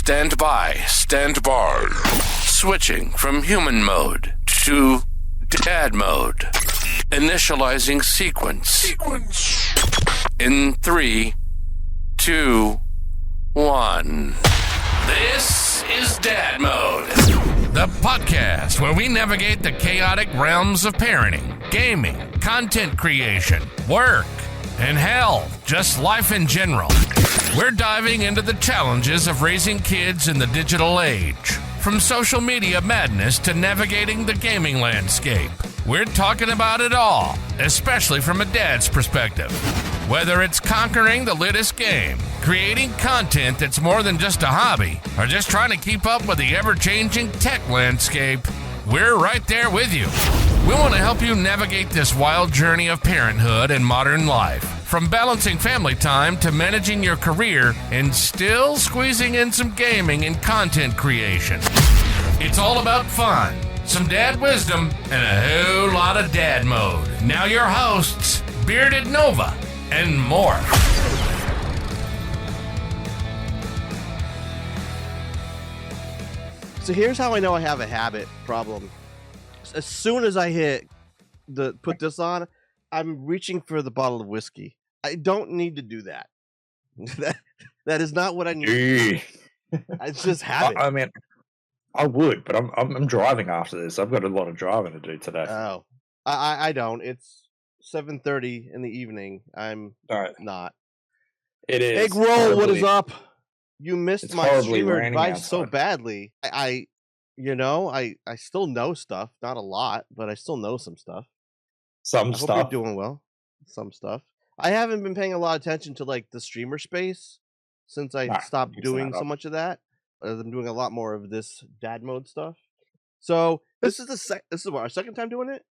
Stand by, stand by. Switching from human mode to dad mode. Initializing sequence. In 3, 2, 1. This is Dad Mode, the podcast where we navigate the chaotic realms of parenting, gaming, content creation, work, and hell, just life in general. We're diving into the challenges of raising kids in the digital age, from social media madness to navigating the gaming landscape. We're talking about it all, especially from a dad's perspective. Whether it's conquering the latest game, creating content that's more than just a hobby, or just trying to keep up with the ever-changing tech landscape, we're right there with you. We want to help you navigate this wild journey of parenthood and modern life, from balancing family time to managing your career and still squeezing in some gaming and content creation. It's all about fun, some dad wisdom, and a whole lot of dad mode. Now your hosts, Bearded Nova and more. So here's how I know I have a habit problem. As soon as I put this on, I'm reaching for the bottle of whiskey. I don't need to do that. that is not what I need. It's just habit. I mean, I would, but I'm driving after this. I've got a lot of driving to do today. Oh, I don't. It's 7:30 in the evening. I'm not. It is. Egg roll. What is up? You missed It's my horribly streamer raining advice so outside. badly. I still know stuff. Not a lot, but I still know some stuff. I hope Stuff. you're doing well. Some stuff. I haven't been paying a lot of attention to like the streamer space since I stopped mixing doing that so up. much of that. I'm doing a lot more of this dad mode stuff. So this is what, our second time doing it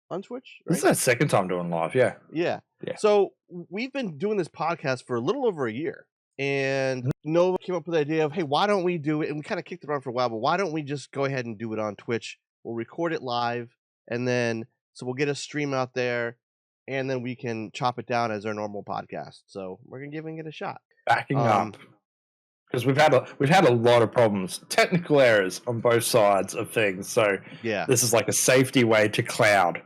on Twitch, right? This is our second time doing live. Yeah. Yeah. Yeah. So we've been doing this podcast for a little over a year, and Nova came up with the idea of, hey, why don't we do it? And we kind of kicked it around for a while, but why don't we just go ahead and do it on Twitch? We'll record it live, and then so we'll get a stream out there, and then we can chop it down as our normal podcast. So we're giving it a shot. Backing up. Because we've had a lot of problems, technical errors on both sides of things. So Yeah. this is like a safety way to cloud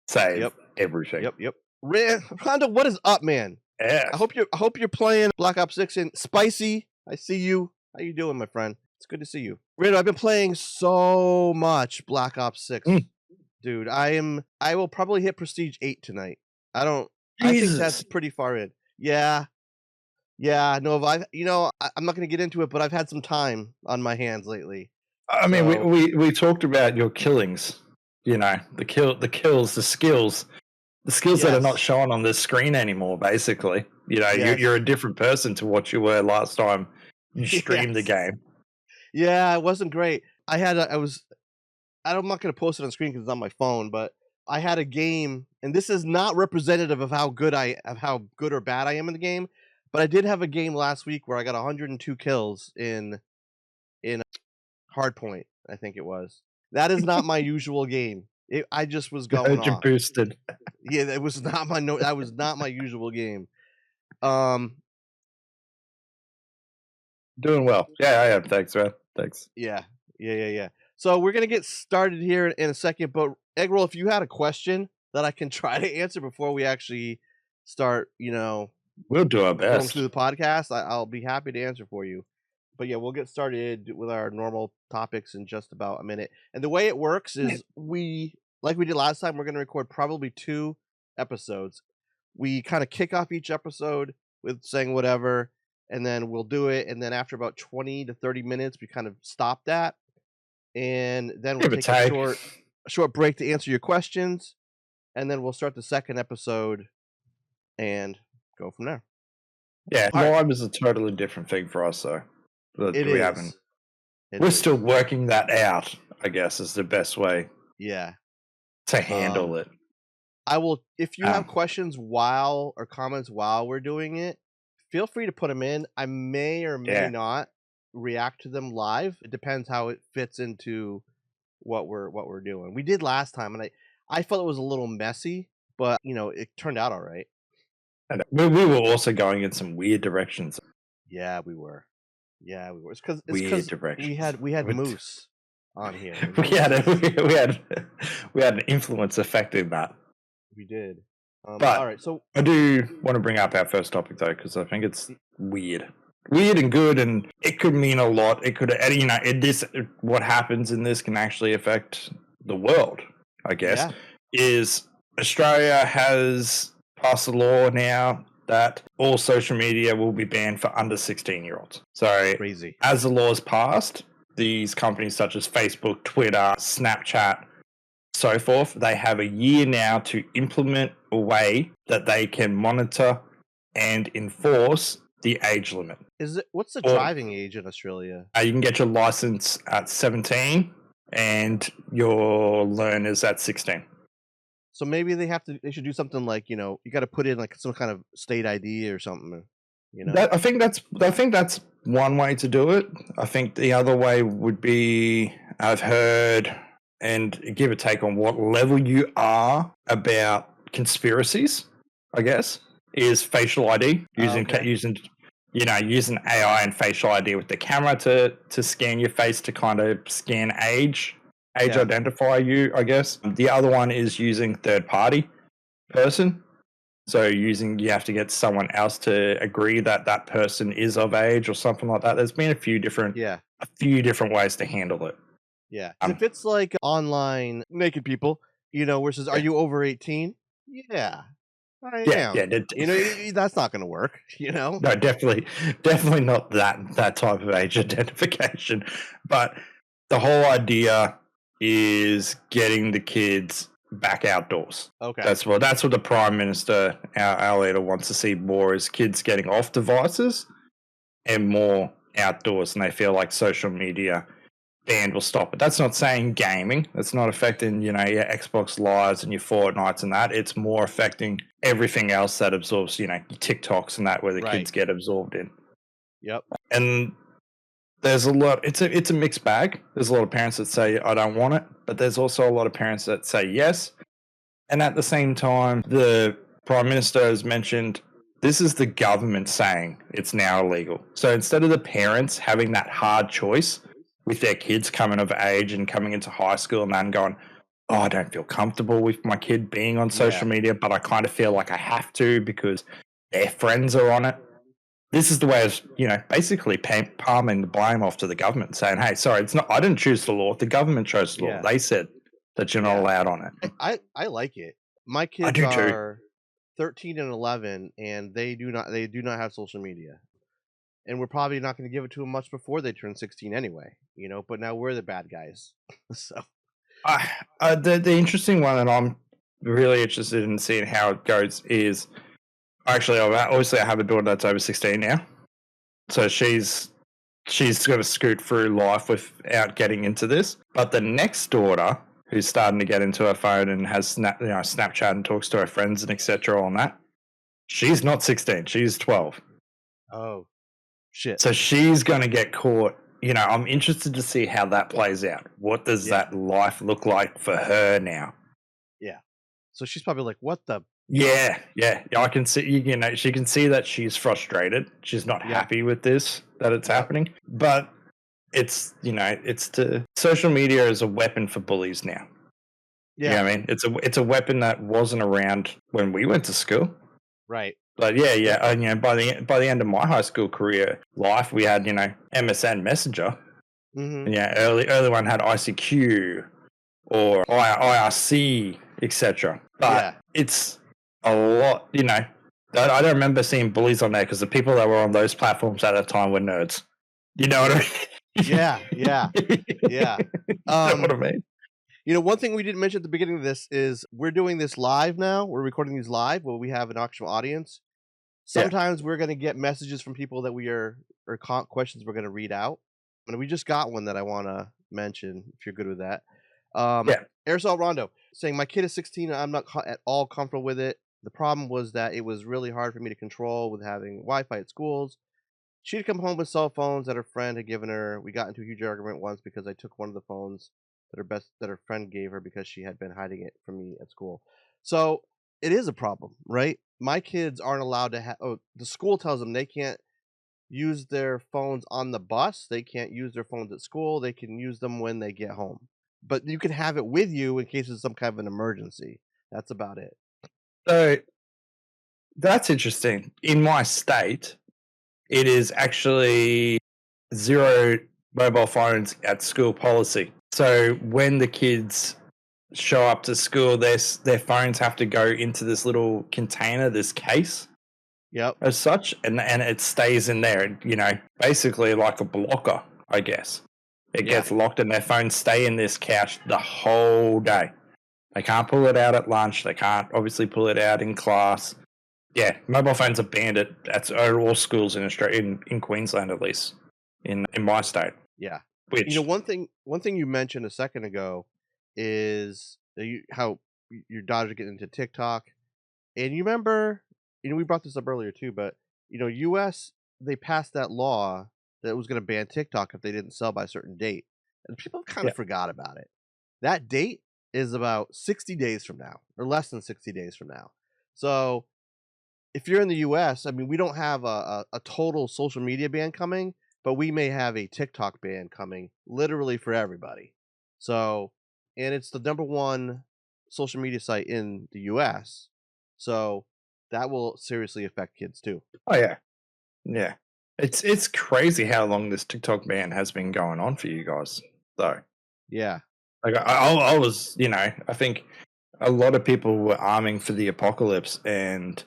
save everything. Yep. Rondo, what is up, man? Yeah. I hope you're playing Black Ops 6 and Spicy. I see you. How you doing, my friend? It's good to see you. Rando, I've been playing so much Black Ops 6. Dude, I will probably hit Prestige 8 tonight. I think that's pretty far in. Yeah, Nova. I'm not going to get into it, but I've had some time on my hands lately. I mean, we talked about your killings. You know, the kills, the skills that are not shown on the screen anymore. Basically, you know, you're a different person to what you were last time you streamed the game. Yeah, it wasn't great. I'm not going to post it on screen because it's on my phone, but I had a game, and this is not representative of how good or bad I am in the game. But I did have a game last week where I got 102 kills in Hardpoint, I think it was. That is not my usual game. I just was going off. Boosted. Yeah, that was not that was not my usual game. Doing well. Yeah, I am. Thanks, man. Thanks. Yeah. So we're gonna get started here in a second, but Eggroll, if you had a question that I can try to answer before we actually start, We'll do our going best. through the podcast, I'll be happy to answer for you. But yeah, we'll get started with our normal topics in just about a minute. And the way it works is like we did last time, we're going to record probably 2 episodes. We kind of kick off each episode with saying whatever, and then we'll do it. And then after about 20 to 30 minutes, we kind of stop that. And then we'll take a short break to answer your questions. And then we'll start the second episode and go from there. Yeah, live is a totally different thing for us, though. We're still working that out, I guess, is the best way to handle it. I will, if you have questions or comments while we're doing it, feel free to put them in. I may or may not react to them live. It depends how it fits into what we're doing. We did last time, and I felt it was a little messy, but it turned out all right. And we were also going in some weird directions. Yeah, we were. Yeah, we were. It's because Weird directions. we had Moose on here. we had an influence affecting that. We did. But all right, so I do want to bring up our first topic though, because I think it's weird and good, and it could mean a lot. It could, what happens in this can actually affect the world, I guess. Is Australia has passed a law now that all social media will be banned for under 16-year-olds. So crazy. As the law is passed, these companies such as Facebook, Twitter, Snapchat, so forth, they have a year now to implement a way that they can monitor and enforce the age limit. What's the driving age in Australia? You can get your license at 17 and your learners at 16. So maybe they should do something like, you got to put in like some kind of state ID or something, I think that's one way to do it. I think the other way would be, I've heard, and give a take on what level you are about conspiracies, I guess, is facial ID, using AI and facial ID with the camera to scan your face to kind of scan age identify you, I guess. The other one is using third party person. So you have to get someone else to agree that person is of age or something like that. There's been a few different ways to handle it. Yeah. If it's like online naked people, where it says, are you over 18? Yeah. I am. Yeah, that's not going to work, No, definitely not that type of age identification. But the whole idea is getting the kids back outdoors. Okay. That's what the Prime Minister, our leader, wants to see more, is kids getting off devices and more outdoors, and they feel like social media ban will stop it. That's not saying gaming. That's not affecting, your Xbox Lives and your Fortnites and that. It's more affecting everything else that absorbs, your TikToks and that, where the kids get absorbed in. Yep. And there's a lot. It's a mixed bag. There's a lot of parents that say I don't want it, but there's also a lot of parents that say yes. And at the same time, the Prime Minister has mentioned this is the government saying it's now illegal. So instead of the parents having that hard choice with their kids coming of age and coming into high school and then going, oh, I don't feel comfortable with my kid being on social media, but I kind of feel like I have to because their friends are on it. This is the way of, basically palming the blame off to the government, saying, hey, sorry, it's not, I didn't choose the law. The government chose the law. They said that you're not allowed on it. I like it. My kids are 13 and 11, and they do not have social media. And we're probably not going to give it to them much before they turn 16 anyway, but now we're the bad guys. So the interesting one that I'm really interested in seeing how it goes is, actually, obviously I have a daughter that's over 16 now. So she's going to scoot through life without getting into this. But the next daughter, who's starting to get into her phone and has Snapchat and talks to her friends and etc. on that, she's not 16, she's 12. Oh, shit. So she's going to get caught. I'm interested to see how that plays out. What does that life look like for her now? Yeah. So she's probably like, what the? Yeah. I can see, she can see that she's frustrated. She's not happy with this, that it's happening. But it's, social media is a weapon for bullies now. Yeah. You know what I mean? It's a weapon that wasn't around when we went to school. Right. But by the end of my high school career life, we had, MSN Messenger. Mm-hmm. Yeah, early one had ICQ or IRC, etc. But it's a lot, I don't remember seeing bullies on there because the people that were on those platforms at the time were nerds. You know what I mean? Yeah. You know what I mean? One thing we didn't mention at the beginning of this is we're doing this live now. We're recording these live where we have an actual audience. Sometimes we're going to get messages from people that questions we're going to read out. And we just got one that I want to mention, if you're good with that. Aerosol Rondo saying, my kid is 16 and I'm not at all comfortable with it. The problem was that it was really hard for me to control with having Wi-Fi at schools. She'd come home with cell phones that her friend had given her. We got into a huge argument once because I took one of the phones that her friend gave her because she had been hiding it from me at school. So it is a problem, right? My kids aren't allowed to have. Oh, the school tells them they can't use their phones on the bus. They can't use their phones at school. They can use them when they get home. But you can have it with you in case of some kind of an emergency. That's about it. So that's interesting. In my state, it is actually 0 mobile phones at school policy. So when the kids show up to school, their phones have to go into this little container, this case. Yep. As such, and it stays in there, basically like a blocker, I guess. It gets locked and their phones stay in this couch the whole day. They can't pull it out at lunch. They can't obviously pull it out in class. Yeah, mobile phones are banned at all schools in Australia, in Queensland at least, in my state. Yeah. Which, one thing you mentioned a second ago is how your daughters are getting into TikTok. And you remember, we brought this up earlier too, but US, they passed that law that was going to ban TikTok if they didn't sell by a certain date. And people kind of forgot about it. That date is about 60 days from now, or less than 60 days from now. So if you're in the US, I mean, we don't have a total social media ban coming, but we may have a TikTok ban coming literally for everybody. So, and it's the #1 social media site in the US. So that will seriously affect kids too. Oh yeah. Yeah. It's crazy how long this TikTok ban has been going on for you guys, though. Yeah. Like I was, I think a lot of people were arming for the apocalypse and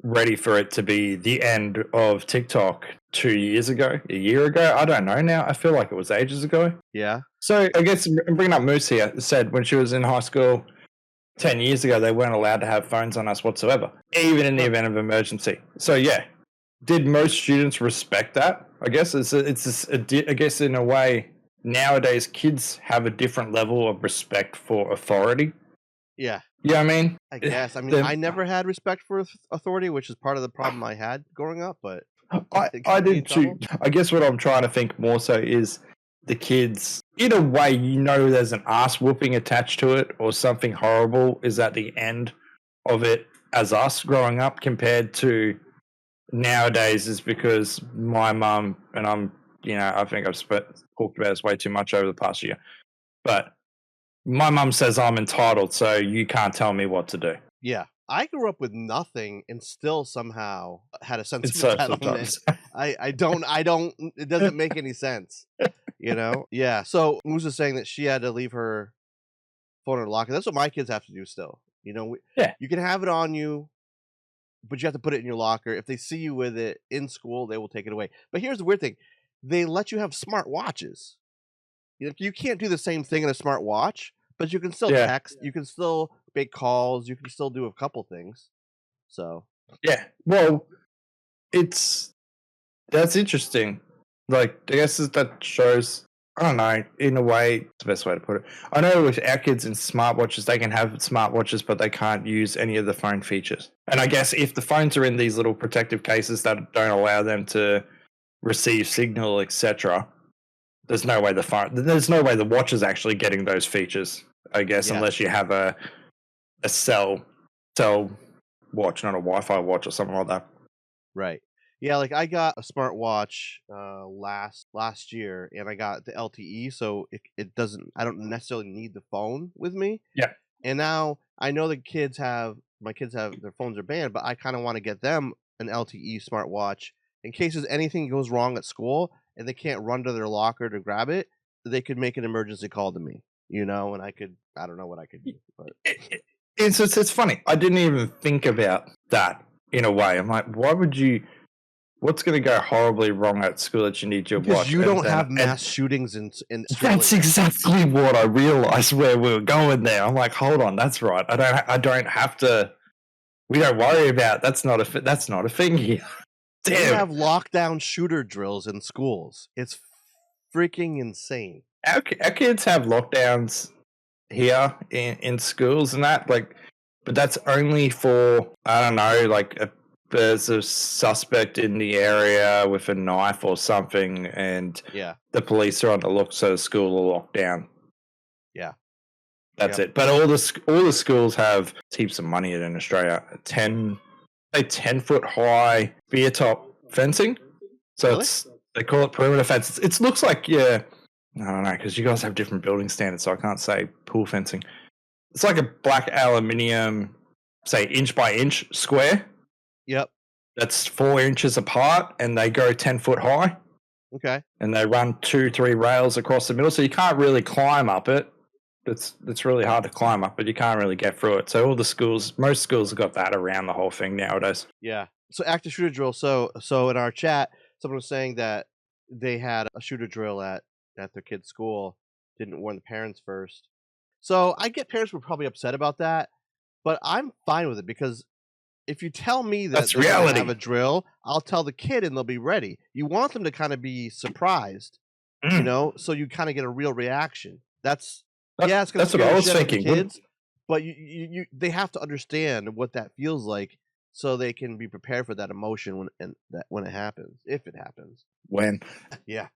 ready for it to be the end of TikTok 2 years ago, a year ago. I don't know now. I feel like it was ages ago. Yeah. So I guess bringing up Moose here, said when she was in high school 10 years ago, they weren't allowed to have phones on us whatsoever, even in the event of emergency. So yeah, did most students respect that? I guess I guess in a way, nowadays kids have a different level of respect for authority. Yeah. Yeah, I mean, I guess. I mean, I never had respect for authority, which is part of the problem I had growing up. But I did too. I guess what I'm trying to think more so is the kids. In a way, there's an ass whooping attached to it, or something horrible is at the end of it. As us growing up, compared to nowadays, is because my mum and I think I've talked about this way too much over the past year, but my mum says I'm entitled, so you can't tell me what to do. Yeah. I grew up with nothing and still somehow had a sense of entitlement. I don't, it doesn't make any sense, Yeah. So Moose is saying that she had to leave her phone in her locker. That's what my kids have to do still. You can have it on you, but you have to put it in your locker. If they see you with it in school, they will take it away. But here's the weird thing. They let you have smart watches. You can't do the same thing in a smart watch, but you can still text. You can still make calls. You can still do a couple things. So yeah, well, that's interesting. Like, I guess that shows. I don't know. In a way, it's the best way to put it. I know with our kids in smartwatches, they can have smartwatches, but they can't use any of the phone features. And I guess if the phones are in these little protective cases that don't allow them to receive signal, etc., there's no way the watch is actually getting those features, I guess, unless you have a cell watch, not a Wi-Fi watch or something like that. Right. Yeah, like I got a smartwatch last year, and I got the LTE, so it doesn't. I don't necessarily need the phone with me. Yeah. And now I know my kids have their phones are banned, but I kind of want to get them an LTE smartwatch in case anything goes wrong at school and they can't run to their locker to grab it. They could make an emergency call to me, and I don't know what I could do. But it's funny. I didn't even think about that in a way. I'm like, why would you? What's going to go horribly wrong at school that you need your watch? Because you don't have mass shootings in Australia. That's exactly what I realized where we were going there. I'm like, hold on, that's right. I don't have to. We don't worry about that's not a thing here. Damn. They have lockdown shooter drills in schools. It's freaking insane. Our kids have lockdowns here in schools and that, but that's only for, I don't know, like there's a suspect in the area with a knife or something, and the police are on the look, so the school will lock down. Yeah, that's it. But all the schools have heaps of money in Australia. 10-foot high beer top fencing. So Really? they call it perimeter fence. It looks like, I don't know, because you guys have different building standards, so I can't say pool fencing. It's like a black aluminium, say, inch by inch square. Yep. That's 4 inches apart, and they go 10 foot high. Okay. And they run 2-3 rails across the middle, so you can't really climb up it. It's really hard to climb up, but you can't really get through it. So most schools have got that around the whole thing nowadays. Yeah. So active shooter drill. So in our chat, someone was saying that they had a shooter drill at their kid's school, didn't warn the parents first. So I get parents were probably upset about that, but I'm fine with it because if you tell me that That's they're gonna reality. have a drill, I'll tell the kid and they'll be ready. You want them to kind of be surprised, so you kind of get a real reaction. It's gonna That's what scare I the was shit out of the thinking. kids, but they have to understand what that feels like so they can be prepared for that emotion when it happens, if it happens. When Yeah.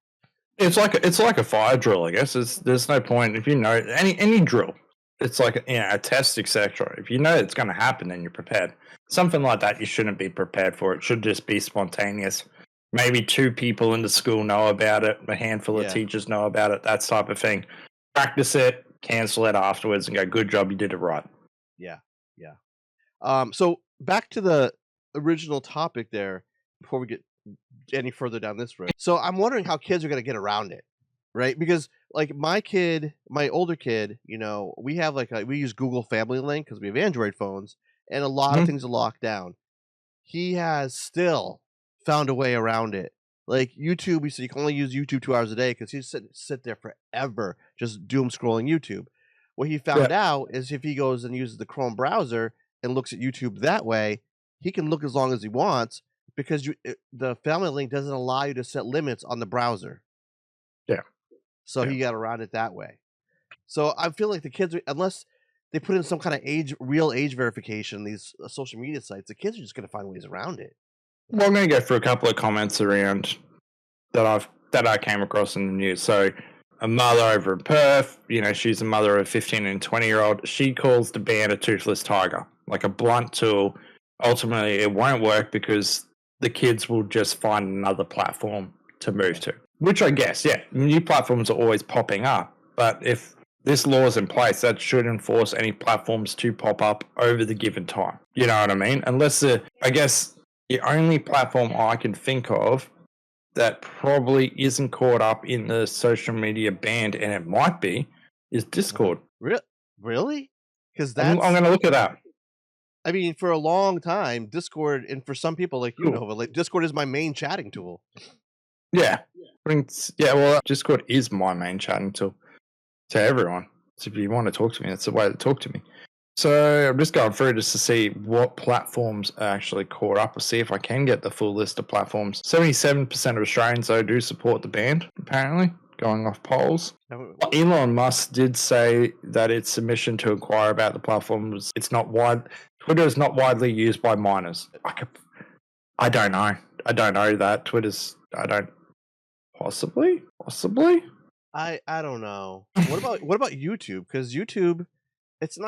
it's like a fire drill, I guess. There's no point if you know any drill. It's like a test, etc. If you know it's going to happen, then you're prepared. Something like that, you shouldn't be prepared for. It should just be spontaneous. Maybe 2 people in the school know about it. A handful of teachers know about it. That type of thing. Practice it, cancel it afterwards, and go, good job, you did it right. Yeah. So back to the original topic there, before we get any further down this road. So I'm wondering how kids are going to get around it, right? Because like my older kid, we have we use Google Family Link because we have Android phones, and a lot of things are locked down. He has still found a way around it. Like YouTube, we said you can only use YouTube 2 hours a day because he sit there forever just doom scrolling YouTube. What he found out is if he goes and uses the Chrome browser and looks at YouTube that way, he can look as long as he wants because the Family Link doesn't allow you to set limits on the browser. Yeah. So he got around it that way. So I feel like the kids, unless they put in some kind of real age verification, these social media sites, the kids are just going to find ways around it. Well, I'm going to go through a couple of comments around that I came across in the news. So a mother over in Perth, she's a mother of a 15 and 20-year-old. She calls the ban a toothless tiger, like a blunt tool. Ultimately, it won't work because the kids will just find another platform to move to, which I guess, new platforms are always popping up. But if this law is in place, that should enforce any platforms to pop up over the given time. You know what I mean? Unless I guess the only platform I can think of that probably isn't caught up in the social media ban, and it might be, is Discord. Really? Because I'm going to look it up. I mean, for a long time, Discord, and for some people like Discord is my main chatting tool. Yeah. Well, Discord is my main chatting tool to everyone. So if you want to talk to me, that's the way to talk to me. So I'm just going through just to see what platforms are actually caught up. Or see if I can get the full list of platforms. 77% of Australians, though, do support the ban, apparently, going off polls. Elon Musk did say that its submission to inquire about the platforms, Twitter is not widely used by minors. I don't know. I don't know that. Possibly? I don't know. What about YouTube? Because YouTube, it's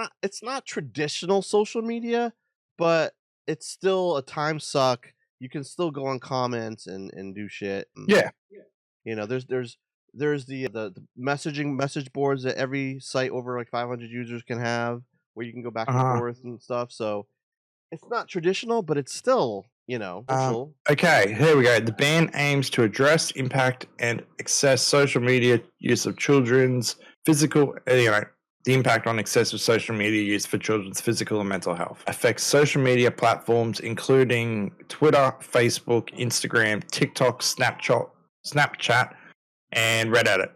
not traditional social media, but it's still a time suck. You can still go on comments and do shit. Yeah. There's the message boards that every site over like 500 users can have, where you can go back and forth and stuff. So it's not traditional, but it's still social. Okay, here we go. The ban aims to address, impact, and assess social media use of children's physical, the impact on excessive social media use for children's physical and mental health. Affects social media platforms including Twitter, Facebook, Instagram, TikTok, Snapchat, and Reddit,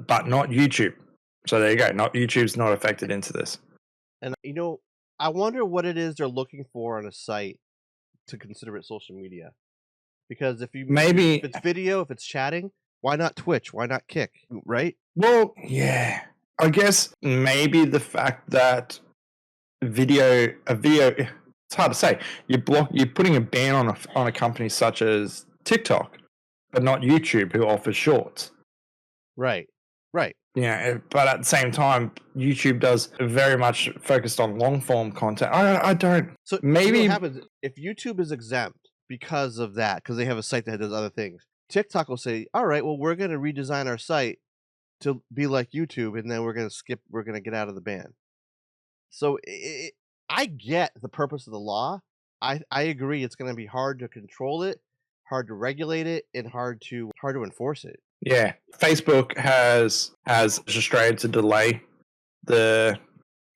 but not YouTube. So there you go. YouTube's not affected into this. And I wonder what it is they're looking for on a site to consider it social media. Because if it's video, if it's chatting, why not Twitch? Why not Kick? Right? Well, yeah. I guess maybe the fact that a video, it's hard to say. You're putting a ban on a company such as TikTok, but not YouTube, who offers shorts. Right. Yeah, but at the same time, YouTube does very much focused on long form content. I don't. So maybe what happens if YouTube is exempt? because of that, because they have a site that does other things. TikTok will say, all right, well, we're going to redesign our site to be like YouTube, and then we're going to get out of the ban. So I get the purpose of the law. I agree it's going to be hard to control it, hard to regulate it, and hard to enforce it. Yeah, Facebook has Australia to delay the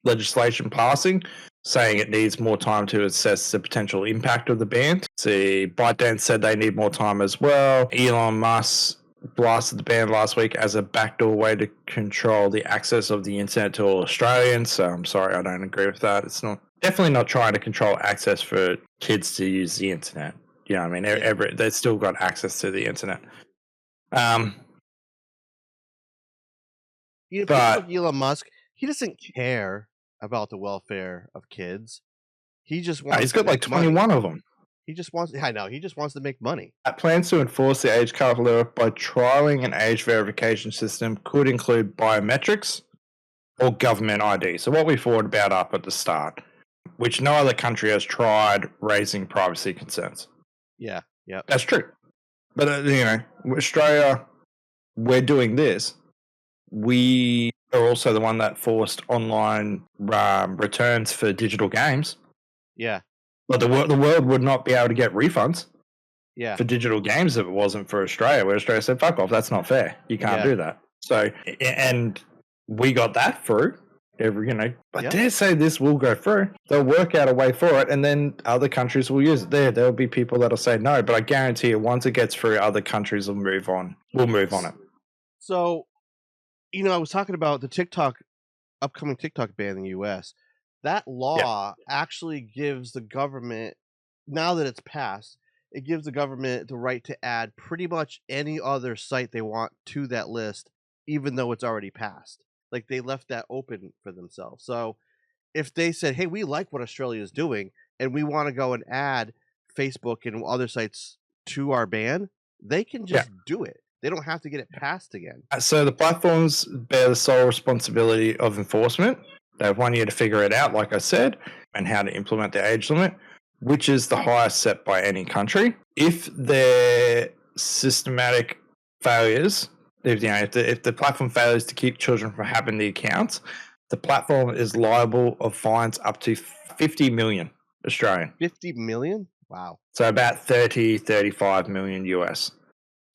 legislation passing, saying it needs more time to assess the potential impact of the ban. See, ByteDance said they need more time as well. Elon Musk blasted the ban last week as a backdoor way to control the access of the internet to all Australians. So I'm sorry, I don't agree with that. It's definitely not trying to control access for kids to use the internet. You know what I mean? They've still got access to the internet. But like Elon Musk, he doesn't care about the welfare of kids. He just wants. He's got like 21 of them. He just wants. I know. He just wants to make money. Plans to enforce the age cut limit by trialing an age verification system could include biometrics or government ID. So what we thought about up at the start, which no other country has tried raising privacy concerns. Yeah. That's true. But Australia, we're doing this. We are also the one that forced online returns for digital games. Yeah. But the world would not be able to get refunds for digital games if it wasn't for Australia, where Australia said, fuck off, that's not fair. You can't do that. So, and we got that through. I dare say this will go through. They'll work out a way for it, and then other countries will use it. There'll be people that'll say no, but I guarantee you, once it gets through, other countries will move on. We'll move on it. So, I was talking about the upcoming TikTok ban in the U.S. That law actually gives the government, now that it's passed, it gives the government the right to add pretty much any other site they want to that list, even though it's already passed. Like, they left that open for themselves. So if they said, hey, we like what Australia is doing, and we want to go and add Facebook and other sites to our ban, they can just do it. They don't have to get it passed again. So the platforms bear the sole responsibility of enforcement. They have 1 year to figure it out, like I said, and how to implement the age limit, which is the highest set by any country. If their systematic failures, if the platform fails to keep children from having the accounts, the platform is liable of fines up to 50 million Australian. 50 million? Wow. So about 35 million US.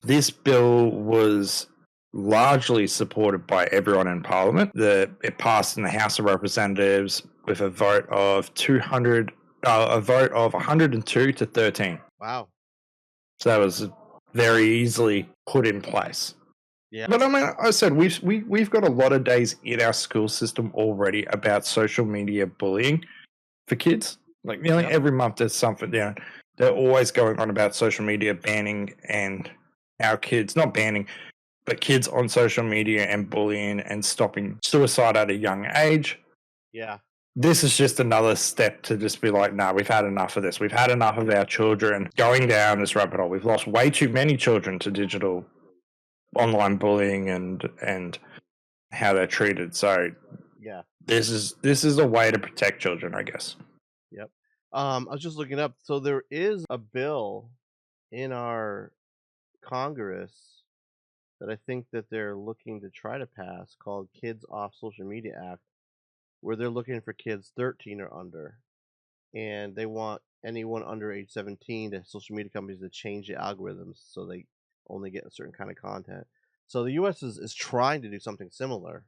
This bill was largely supported by everyone in Parliament. It passed in the House of Representatives with a vote of 102 to 13. Wow. So that was very easily put in place. Yeah. But I mean, I said we've got a lot of days in our school system already about social media bullying for kids. Like nearly every month there's something. They're always going on about social media banning and our kids, not banning, but kids on social media and bullying and stopping suicide at a young age. Yeah. This is just another step to just be like, nah, we've had enough of this. We've had enough of our children going down this rabbit hole. We've lost way too many children to digital online bullying and how they're treated. So yeah, this is a way to protect children, I guess. Yep. I was just looking up. So there is a bill in our Congress that I think that they're looking to try to pass called Kids Off Social Media Act, where they're looking for kids 13 or under, and they want anyone under age 17 to social media companies to change the algorithms so they only get a certain kind of content. So the U.S. is trying to do something similar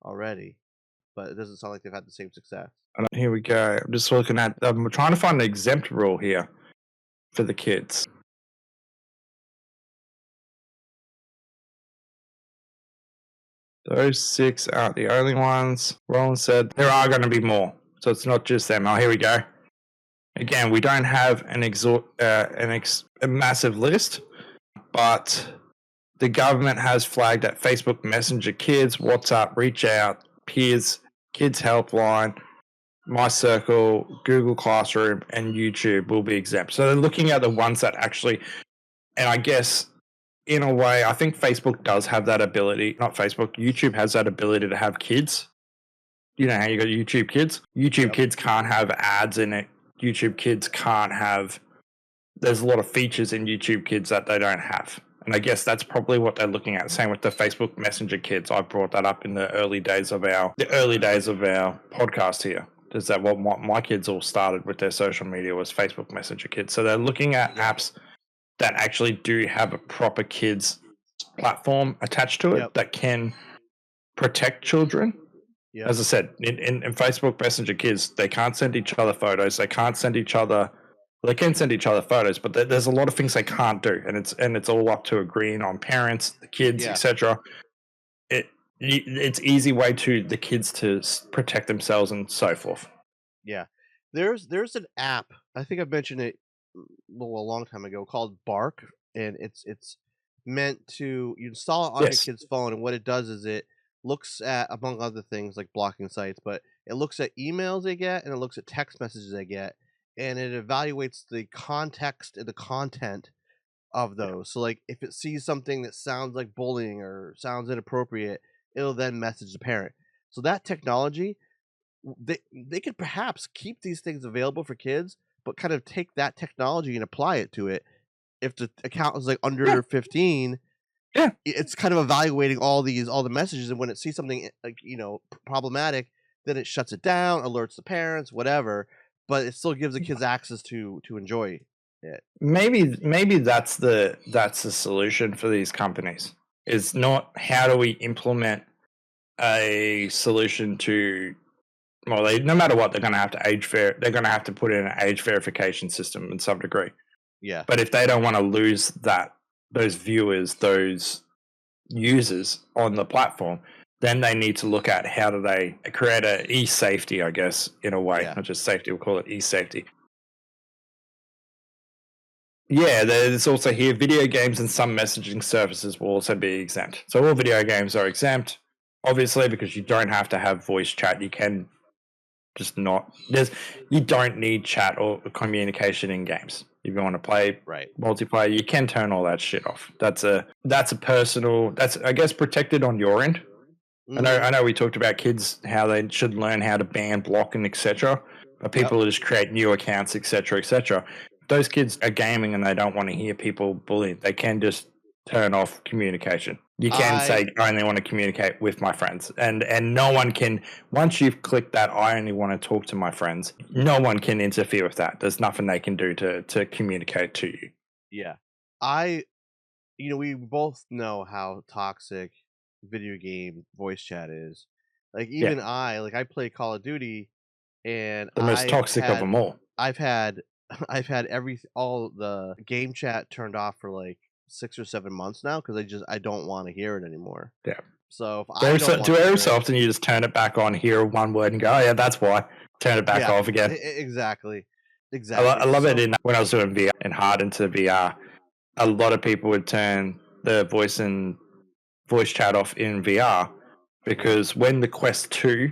already, but it doesn't sound like they've had the same success. Here we go. I'm just looking at. I'm trying to find an exempt rule here for the kids. Those 6 aren't the only ones. Roland said there are going to be more, so it's not just them. Oh, here we go. Again, we don't have a massive list, but the government has flagged that Facebook Messenger Kids, WhatsApp, Reach Out, Peers, Kids Helpline, My Circle, Google Classroom, and YouTube will be exempt. So they're looking at the ones that actually, and I guess in a way, I think Facebook does have that ability. Not Facebook, YouTube has that ability to have kids. You know how you got YouTube Kids? YouTube Kids can't have ads in it. YouTube Kids can't have there's a lot of features in YouTube Kids that they don't have. And I guess that's probably what they're looking at. Same with the Facebook Messenger Kids. I brought that up in the early days of our podcast here. Is that what my kids all started with their social media was Facebook Messenger Kids. So they're looking at apps that actually do have a proper kids platform attached to it that can protect children. Yep. As I said, in Facebook Messenger Kids, they can't send each other photos. They can't send each other. They can send each other photos, but there's a lot of things they can't do, and it's all up to agreeing on parents, the kids, etc. It's easy way to the kids to protect themselves and so forth. Yeah, there's an app. I think I've mentioned it a long time ago called Bark, and it's meant to you install it on your kid's phone, and what it does is it looks at, among other things like blocking sites, but it looks at emails they get and it looks at text messages they get. And it evaluates the context and the content of those. So, like, if it sees something that sounds like bullying or sounds inappropriate, it'll then message the parent. So that technology, they could perhaps keep these things available for kids, but kind of take that technology and apply it to it. If the account is like under 15, it's kind of evaluating all the messages, and when it sees something like problematic, then it shuts it down, alerts the parents, whatever. But it still gives the kids access to enjoy it. Maybe that's the solution for these companies. Is not how do we implement a solution to no matter what, they're going to have to they're going to have to put in an age verification system in some degree. Yeah. But if they don't want to lose those viewers, those users on the platform, then they need to look at how do they create a e-safety, I guess, in a way. Not just safety, we'll call it e-safety. Yeah, there's also here, video games and some messaging services will also be exempt. So all video games are exempt, obviously, because you don't have to have voice chat. You can just not. You don't need chat or communication in games. If you want to play multiplayer, you can turn all that shit off. That's a personal. That's, I guess, protected on your end. I know we talked about kids, how they should learn how to ban, block, and etc. But people just create new accounts, etc., etc. Those kids are gaming and they don't want to hear people bullying. They can just turn off communication. You can say, I only want to communicate with my friends. And no one can, once you've clicked that, I only want to talk to my friends, no one can interfere with that. There's nothing they can do to communicate to you. Yeah. We both know how toxic video game voice chat is. Like, even I play Call of Duty, and the most toxic of them all. I've had all the game chat turned off for like 6 or 7 months now because I don't want to hear it anymore. Yeah. So every so often you just turn it back on, hear one word, and go, "Oh yeah, that's why." Turn it back off again. Exactly. I love it when I was doing VR and hard into VR. A lot of people would turn the voice chat off in VR because when the Quest 2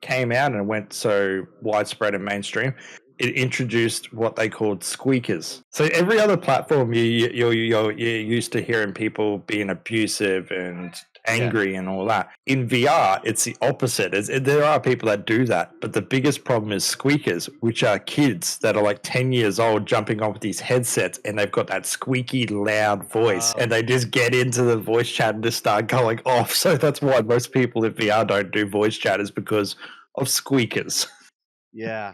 came out and went so widespread and mainstream, it introduced what they called squeakers. So every other platform you're used to hearing people being abusive and angry and all that. In VR, it's the opposite. There are people that do that, but the biggest problem is squeakers, which are kids that are like 10 years old jumping on with these headsets, and they've got that squeaky, loud voice, and they just get into the voice chat and just start going off. So that's why most people in VR don't do voice chat, is because of squeakers. Yeah.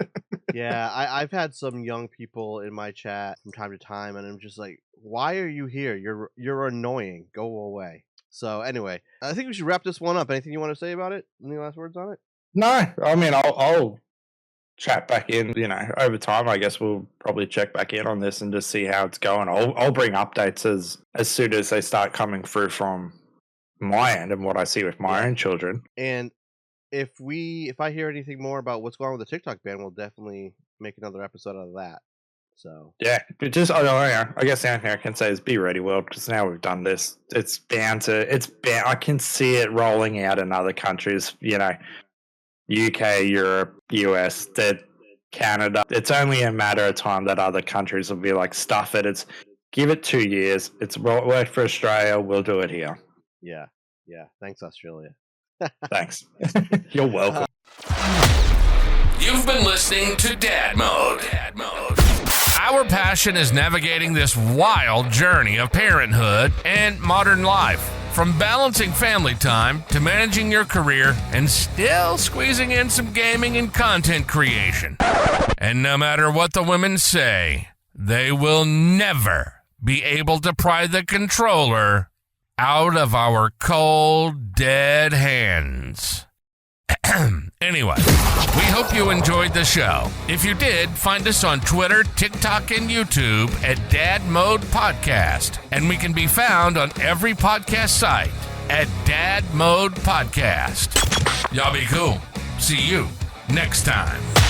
I've had some young people in my chat from time to time, and I'm just like, why are you here? You're annoying. Go away. So anyway, I think we should wrap this one up. Anything you want to say about it? Any last words on it? No, I mean, I'll chat back in, over time. I guess we'll probably check back in on this and just see how it's going. I'll bring updates as soon as they start coming through from my end and what I see with my own children. And if I hear anything more about what's going on with the TikTok ban, we'll definitely make another episode out of that. So yeah, but just I guess the only thing I can say is be ready, world, because now we've done this. It's bound. I can see it rolling out in other countries. UK, Europe, US, Canada. It's only a matter of time that other countries will be like, stuff it. Give it 2 years. It's worked for Australia. We'll do it here. Yeah. Thanks, Australia. Thanks. You're welcome. You've been listening to Dad Mode. Our Our passion is navigating this wild journey of parenthood and modern life. From balancing family time to managing your career and still squeezing in some gaming and content creation. And no matter what the women say, they will never be able to pry the controller out of our cold, dead hands. Anyway, we hope you enjoyed the show. If you did, find us on Twitter, TikTok, and YouTube at Dad Mode Podcast. And we can be found on every podcast site at Dad Mode Podcast. Y'all be cool. See you next time.